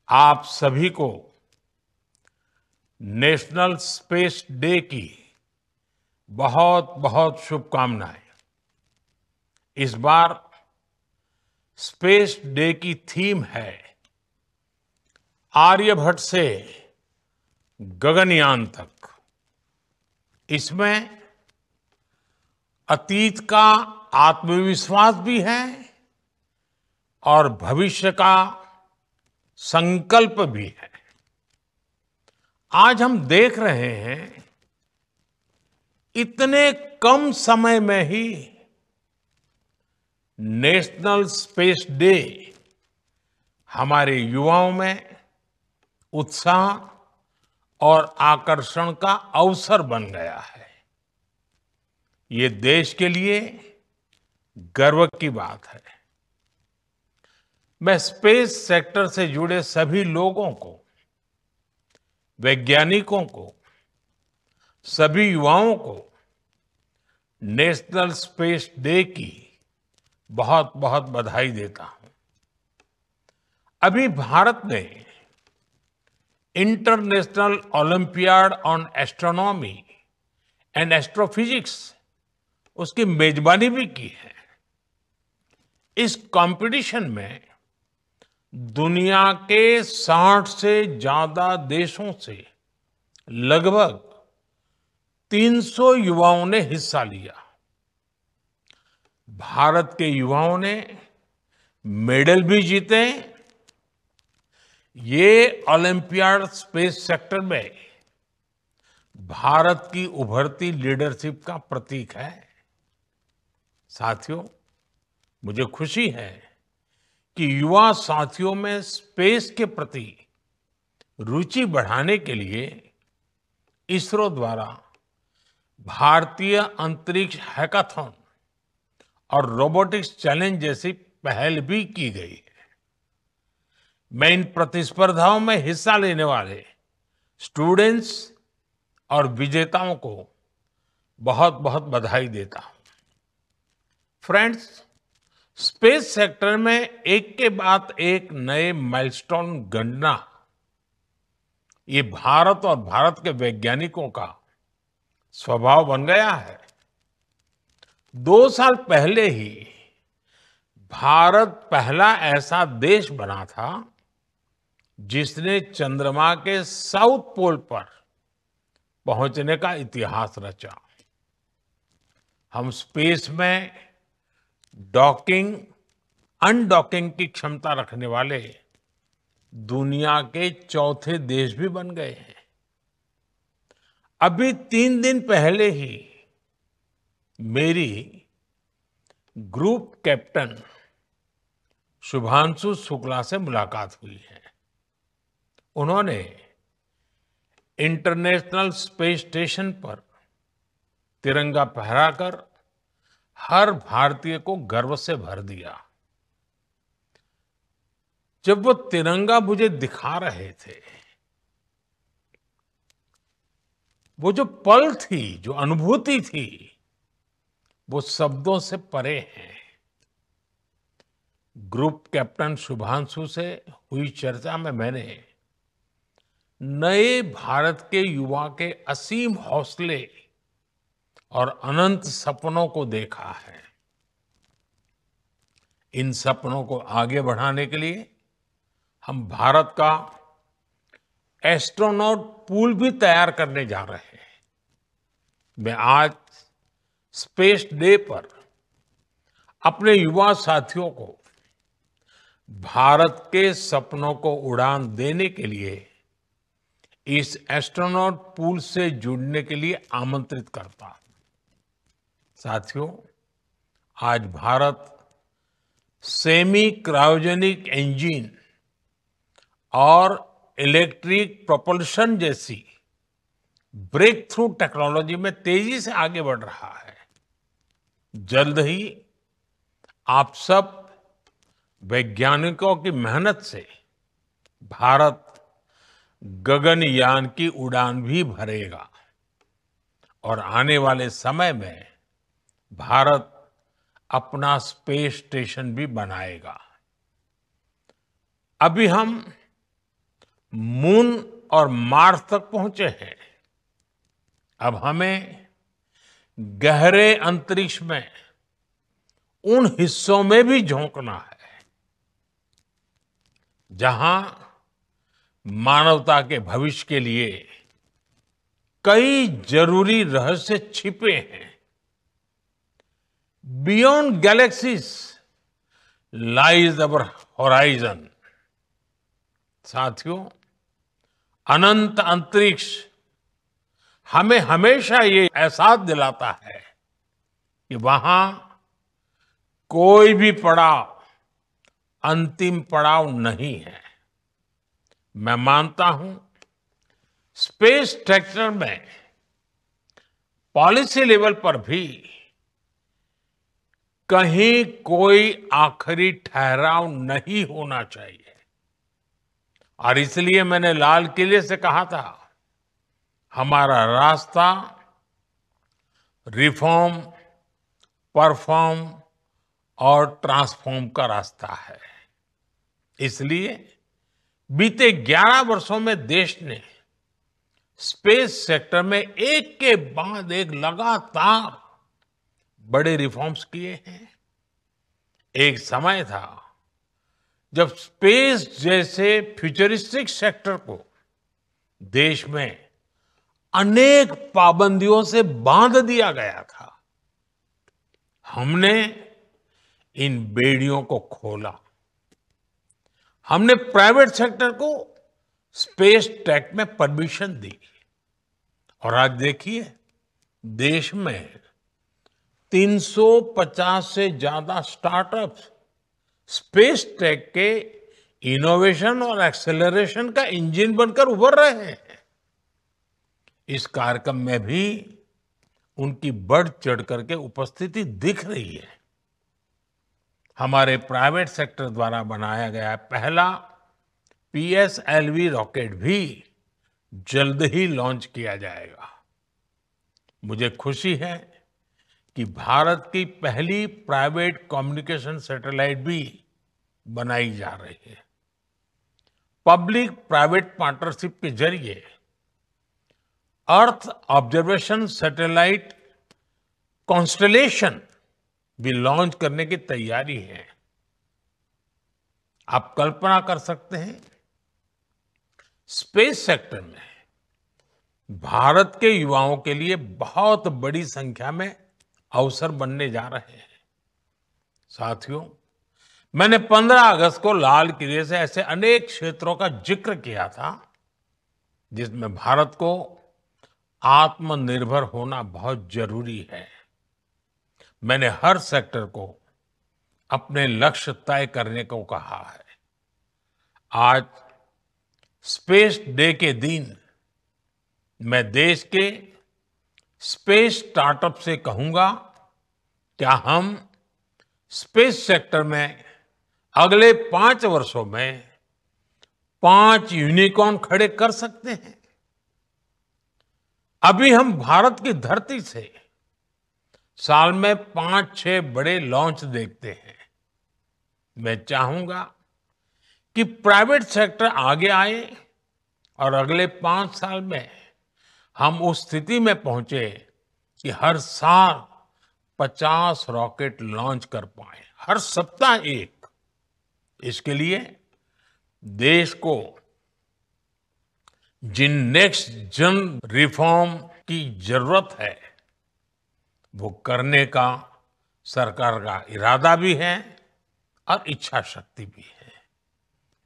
आप सभी को नेशनल स्पेस डे की बहुत बहुत शुभकामनाएं। इस बार स्पेस डे की थीम है आर्यभट्ट से गगनयान तक। इसमें अतीत का आत्मविश्वास भी है और भविष्य का संकल्प भी है। आज हम देख रहे हैं इतने कम समय में ही नेशनल स्पेस डे हमारे युवाओं में उत्साह और आकर्षण का अवसर बन गया है। ये देश के लिए गर्व की बात है। मैं स्पेस सेक्टर से जुड़े सभी लोगों को, वैज्ञानिकों को, सभी युवाओं को नेशनल स्पेस डे की बहुत बहुत बधाई देता हूं। अभी भारत ने international olympiad on astronomy and astrophysics उसकी मेजबानी भी की है। इस कंपटीशन में दुनिया के 60 से ज्यादा देशों से लगभग 300 युवाओं ने हिस्सा लिया। भारत के युवाओं ने मेडल भी जीते। ये ओलंपियाड स्पेस सेक्टर में भारत की उभरती लीडरशिप का प्रतीक है। साथियों, मुझे खुशी है कि युवा साथियों में स्पेस के प्रति रुचि बढ़ाने के लिए इसरो द्वारा भारतीय अंतरिक्ष हैकाथॉन और रोबोटिक्स चैलेंज जैसी पहल भी की गई है। मैं इन प्रतिस्पर्धाओं में हिस्सा लेने वाले स्टूडेंट्स और विजेताओं को बहुत बहुत बधाई देता हूं। फ्रेंड्स, स्पेस सेक्टर में एक के बाद एक नए माइलस्टोन गणना, ये भारत और भारत के वैज्ञानिकों का स्वभाव बन गया है। 2 साल पहले ही भारत पहला ऐसा देश बना था जिसने चंद्रमा के साउथ पोल पर पहुंचने का इतिहास रचा। हम स्पेस में डॉकिंग, अनडॉकिंग की क्षमता रखने वाले दुनिया के चौथे देश भी बन गए हैं। अभी 3 दिन पहले ही मेरी ग्रुप कैप्टन शुभांशु शुक्ला से मुलाकात हुई है। उन्होंने इंटरनेशनल स्पेस स्टेशन पर तिरंगा फहराकर हर भारतीय को गर्व से भर दिया। जब वो तिरंगा मुझे दिखा रहे थे, वो जो पल थी, जो अनुभूति थी, वो शब्दों से परे है। ग्रुप कैप्टन शुभांशु से हुई चर्चा में मैंने नए भारत के युवा के असीम हौसले और अनंत सपनों को देखा है। इन सपनों को आगे बढ़ाने के लिए हम भारत का एस्ट्रोनॉट पूल भी तैयार करने जा रहे हैं। मैं आज स्पेस डे पर अपने युवा साथियों को भारत के सपनों को उड़ान देने के लिए इस एस्ट्रोनॉट पूल से जुड़ने के लिए आमंत्रित करता हूं। साथियों, आज भारत सेमी क्रायोजेनिक इंजन और इलेक्ट्रिक प्रोपल्शन जैसी ब्रेक थ्रू टेक्नोलॉजी में तेजी से आगे बढ़ रहा है। जल्द ही आप सब वैज्ञानिकों की मेहनत से भारत गगनयान की उड़ान भी भरेगा और आने वाले समय में भारत अपना स्पेस स्टेशन भी बनाएगा। अभी हम मून और मार्स तक पहुंचे हैं। अब हमें गहरे अंतरिक्ष में उन हिस्सों में भी झोंकना है जहां मानवता के भविष्य के लिए कई जरूरी रहस्य छिपे हैं। बियॉन्ड गैलेक्सीज लाइज अवर होराइजन। साथियों, अनंत अंतरिक्ष हमें हमेशा ये एहसास दिलाता है कि वहां कोई भी पड़ाव अंतिम पड़ाव नहीं है। मैं मानता हूं स्पेस सेक्टर में पॉलिसी लेवल पर भी कहीं कोई आखिरी ठहराव नहीं होना चाहिए। और इसलिए मैंने लाल किले से कहा था, हमारा रास्ता रिफॉर्म, परफॉर्म और ट्रांसफॉर्म का रास्ता है। इसलिए बीते 11 वर्षों में देश ने स्पेस सेक्टर में एक के बाद एक लगातार बड़े रिफॉर्म्स किए हैं। एक समय था जब स्पेस जैसे फ्यूचरिस्टिक सेक्टर को देश में अनेक पाबंदियों से बांध दिया गया था। हमने इन बेड़ियों को खोला। हमने प्राइवेट सेक्टर को स्पेस टेक में परमिशन दी। और आज देखिए, देश में 350 से ज्यादा स्टार्टअप्स स्पेस टेक के इनोवेशन और एक्सेलरेशन का इंजन बनकर उभर रहे हैं। इस कार्यक्रम में भी उनकी बढ़ चढ़ करके उपस्थिति दिख रही है। हमारे प्राइवेट सेक्टर द्वारा बनाया गया पहला पीएसएलवी रॉकेट भी जल्द ही लॉन्च किया जाएगा। मुझे खुशी है कि भारत की पहली प्राइवेट कम्युनिकेशन सैटेलाइट भी बनाई जा रही है। पब्लिक प्राइवेट पार्टनरशिप के जरिए अर्थ ऑब्जर्वेशन सैटेलाइट कॉन्स्टलेशन भी लॉन्च करने की तैयारी है। आप कल्पना कर सकते हैं, स्पेस सेक्टर में भारत के युवाओं के लिए बहुत बड़ी संख्या में अवसर बनने जा रहे हैं। साथियों, मैंने 15 अगस्त को लाल किले से ऐसे अनेक क्षेत्रों का जिक्र किया था जिसमें भारत को आत्मनिर्भर होना बहुत जरूरी है। मैंने हर सेक्टर को अपने लक्ष्य तय करने को कहा है। आज स्पेस डे के दिन मैं देश के स्पेस स्टार्टअप से कहूंगा, क्या हम स्पेस सेक्टर में अगले 5 वर्षों में 5 यूनिकॉर्न खड़े कर सकते हैं? अभी हम भारत की धरती से साल में 5-6 बड़े लॉन्च देखते हैं। मैं चाहूंगा कि प्राइवेट सेक्टर आगे आए और अगले 5 साल में हम उस स्थिति में पहुंचे कि हर साल 50 रॉकेट लॉन्च कर पाए, हर सप्ताह एक। इसके लिए देश को जिन नेक्स्ट जन रिफॉर्म की जरूरत है वो करने का सरकार का इरादा भी है और इच्छा शक्ति भी है।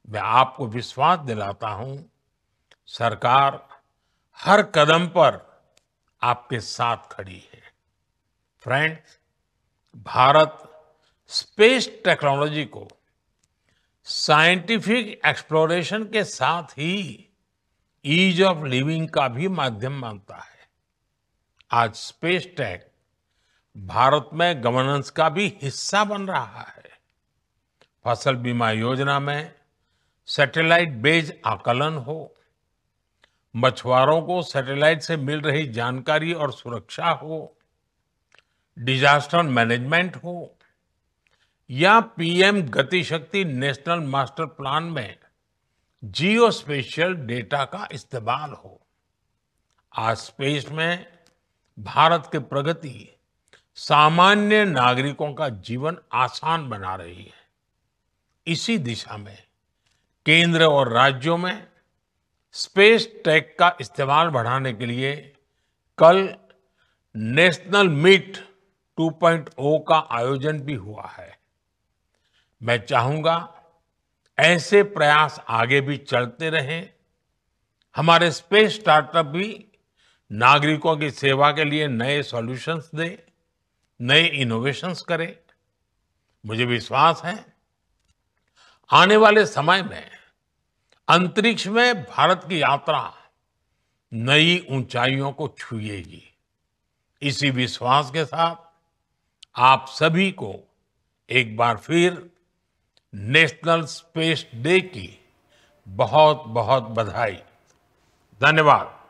मैं आपको विश्वास दिलाता हूं, सरकार हर कदम पर आपके साथ खड़ी है। फ्रेंड्स, भारत स्पेस टेक्नोलॉजी को साइंटिफिक एक्सप्लोरेशन के साथ ही ईज ऑफ लिविंग का भी माध्यम मानता है। आज स्पेस टेक भारत में गवर्नेंस का भी हिस्सा बन रहा है। फसल बीमा योजना में सैटेलाइट बेस्ड आकलन हो, मछुआरों को सैटेलाइट से मिल रही जानकारी और सुरक्षा हो, डिजास्टर मैनेजमेंट हो, या पीएम गति शक्ति नेशनल मास्टर प्लान में जियोस्पेशियल डेटा का इस्तेमाल हो। आज स्पेस में भारत की प्रगति सामान्य नागरिकों का जीवन आसान बना रही है। इसी दिशा में केंद्र और राज्यों में स्पेस टेक का इस्तेमाल बढ़ाने के लिए कल नेशनल मीट 2.0 का आयोजन भी हुआ है। मैं चाहूंगा ऐसे प्रयास आगे भी चलते रहें। हमारे स्पेस स्टार्टअप भी नागरिकों की सेवा के लिए नए सॉल्यूशंस दें, नए इनोवेशंस करें। मुझे विश्वास है आने वाले समय में अंतरिक्ष में भारत की यात्रा नई ऊंचाइयों को छुएगी। इसी विश्वास के साथ आप सभी को एक बार फिर नेशनल स्पेस डे की बहुत बहुत बधाई। धन्यवाद।